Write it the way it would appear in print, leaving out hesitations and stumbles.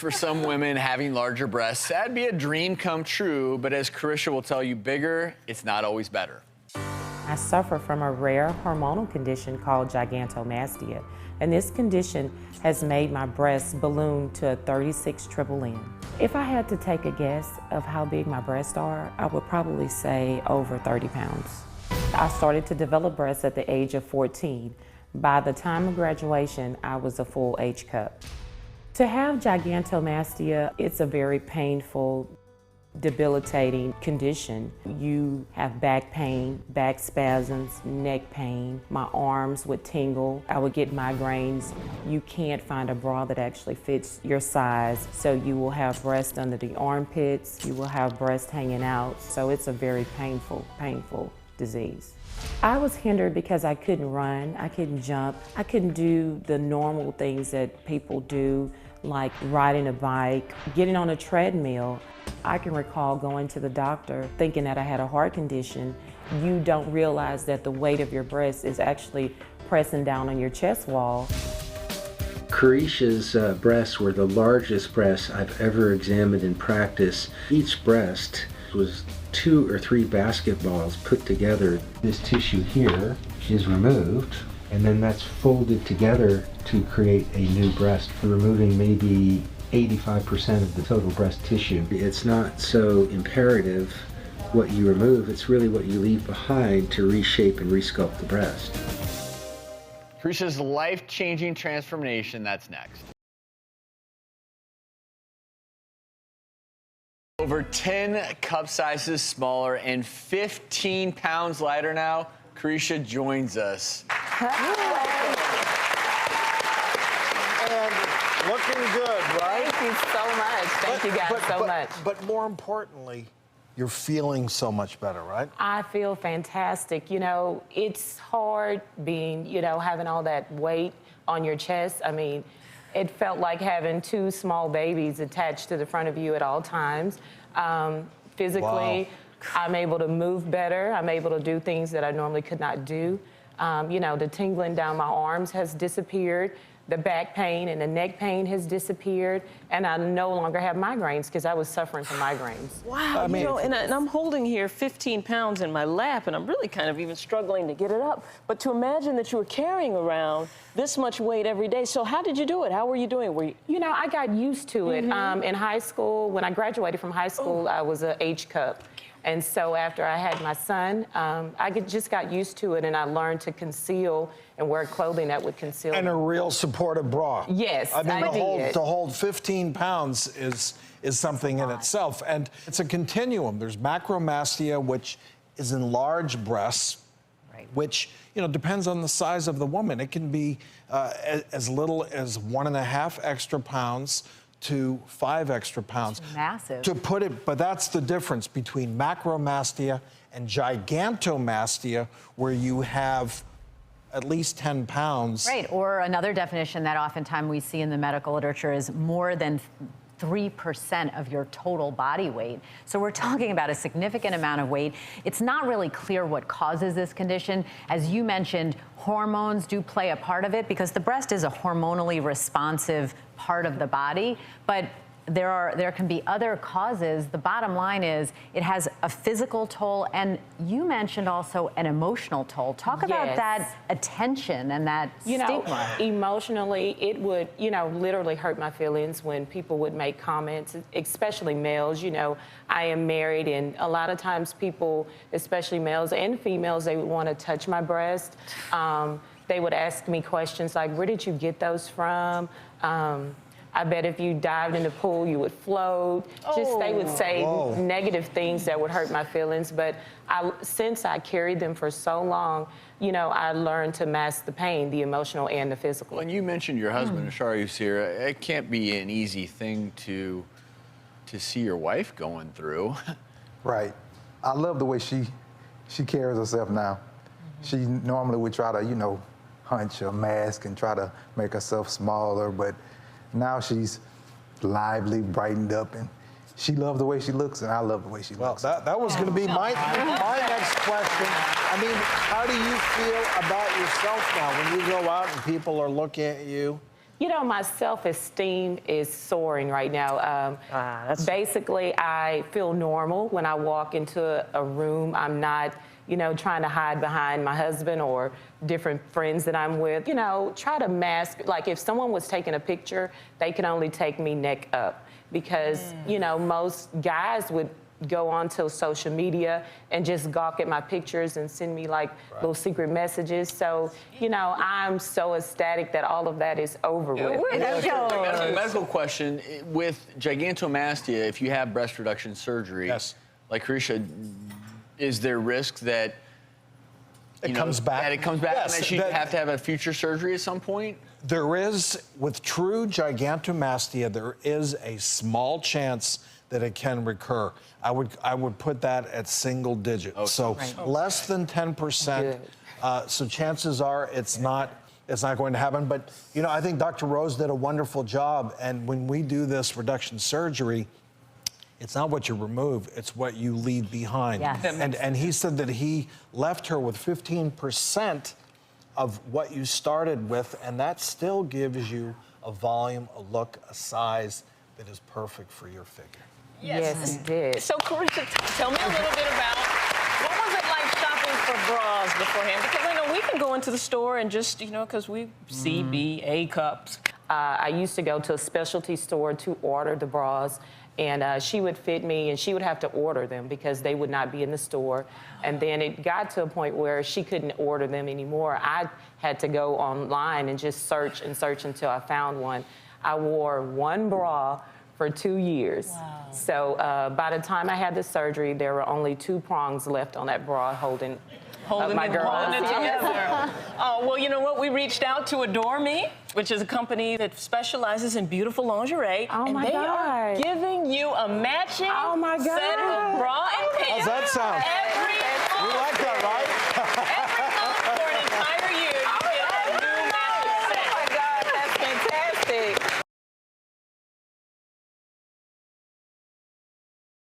For some women, having larger breasts, that'd be a dream come true, but as Carisha will tell you, bigger, it's not always better. I suffer from a rare hormonal condition called gigantomastia, and this condition has made my breasts balloon to a 36 triple N. If I had to take a guess of how big my breasts are, I would probably say over 30 pounds. I started to develop breasts at the age of 14. By the time of graduation, I was a full H cup. To have gigantomastia, it's a very painful, debilitating condition. You have back pain, back spasms, neck pain. My arms would tingle. I would get migraines. You can't find a bra that actually fits your size. So you will have breast under the armpits. You will have breast hanging out. So it's a very painful disease. I was hindered because I couldn't run, I couldn't jump, I couldn't do the normal things that people do, like riding a bike, getting on a treadmill. I can recall going to the doctor thinking that I had a heart condition. You don't realize that the weight of your breast is actually pressing down on your chest wall. Carisha's breasts were the largest breasts I've ever examined in practice. Each breast was 2 or 3 basketballs put together. This tissue here is removed, and then that's folded together to create a new breast, removing maybe 85% of the total breast tissue. It's not so imperative what you remove, it's really what you leave behind to reshape and resculpt the breast. Carisha's life-changing transformation, that's next. Over 10 cup sizes smaller and 15 pounds lighter now, Carisha joins us. And looking good, right? Thank you so much. Thank you guys so much. But more importantly, you're feeling so much better, right? I feel fantastic. You know, it's hard being, having all that weight on your chest. I mean, it felt like having 2 small babies attached to the front of you at all times. Physically, wow. I'm able to move better. I'm able to do things that I normally could not do. The tingling down my arms has disappeared. The back pain and the neck pain has disappeared, and I no longer have migraines because I was suffering from migraines. Wow, and I'm holding here 15 pounds in my lap, and I'm really kind of even struggling to get it up. But to imagine that you were carrying around this much weight every day. So how did you do it? How were you doing? I got used to it. In high school, when I graduated from high school, I was a H cup. And so after I had my son, I just got used to it, and I learned to conceal and wear clothing that would conceal. And a real supportive bra. Yes, I mean, I to hold 15 pounds is something in itself. And it's a continuum. There's macromastia, which is enlarged breasts, right, which, depends on the size of the woman. It can be as little as 1.5 extra pounds to 5 extra pounds. That's massive. To put it, but that's the difference between macromastia and gigantomastia, where you have at least 10 pounds. Right, or another definition that oftentimes we see in the medical literature is more than 3% of your total body weight. So we're talking about a significant amount of weight. It's not really clear what causes this condition. As you mentioned, hormones do play a part of it because the breast is a hormonally responsive part of the body, but there can be other causes. The bottom line is it has a physical toll, and you mentioned also an emotional toll. Talk about that attention and that stigma. Emotionally, it would, literally hurt my feelings when people would make comments, especially males. I am married, and a lot of times people, especially males and females, they would want to touch my breast. They would ask me questions like, where did you get those from? I bet if you dived in the pool, you would float. They would say negative things that would hurt my feelings. But since I carried them for so long, I learned to mask the pain, the emotional and the physical. When you mentioned your husband, Ashara Usira, it can't be an easy thing to see your wife going through. Right. I love the way she carries herself now. She normally would try to, hunch or mask and try to make herself smaller, but now she's lively, brightened up, and she loves the way she looks, and I love the way she looks. Well, that was going to be my next question. I mean, how do you feel about yourself now when you go out and people are looking at you? You know, my self-esteem is soaring right now. Basically, I feel normal when I walk into a room. I'm not, you know, trying to hide behind my husband or different friends that I'm with. You know, try to mask, like if someone was taking a picture, they can only take me neck up because, you know, most guys would go onto social media and just gawk at my pictures and send me like little secret messages. So, you know, I'm so ecstatic that all of that is over with. Medical question, with gigantomastia, if you have breast reduction surgery, like Carisha, is there risk that it comes back? That it comes back Yes, and that you have to have a future surgery at some point? There is, with true gigantomastia, there is a small chance that it can recur. I would put that at single digits. Okay. So less than 10%. So chances are it's not going to happen. But you know, I think Dr. Rose did a wonderful job. And when we do this reduction surgery, it's not what you remove, it's what you leave behind. Yes. And he said that he left her with 15% of what you started with, and that still gives you a volume, a look, a size that is perfect for your figure. Yes, it did. So, Carisha, tell me a little bit about what was it like shopping for bras beforehand? Because I know we can go into the store and just, you know, because we C, B, A cups. I used to go to a specialty store to order the bras, and she would fit me, and she would have to order them because they would not be in the store. And then it got to a point where she couldn't order them anymore. I had to go online and just search and search until I found one. I wore one bra for 2 years. Wow. So by the time I had the surgery, there were only 2 prongs left on that bra holding my girl. Holding it together. Oh, well, you know what? We reached out to Adore Me, which is a company that specializes in beautiful lingerie. Oh, my God. Are giving you a matching set of bra and pants. How's that sound?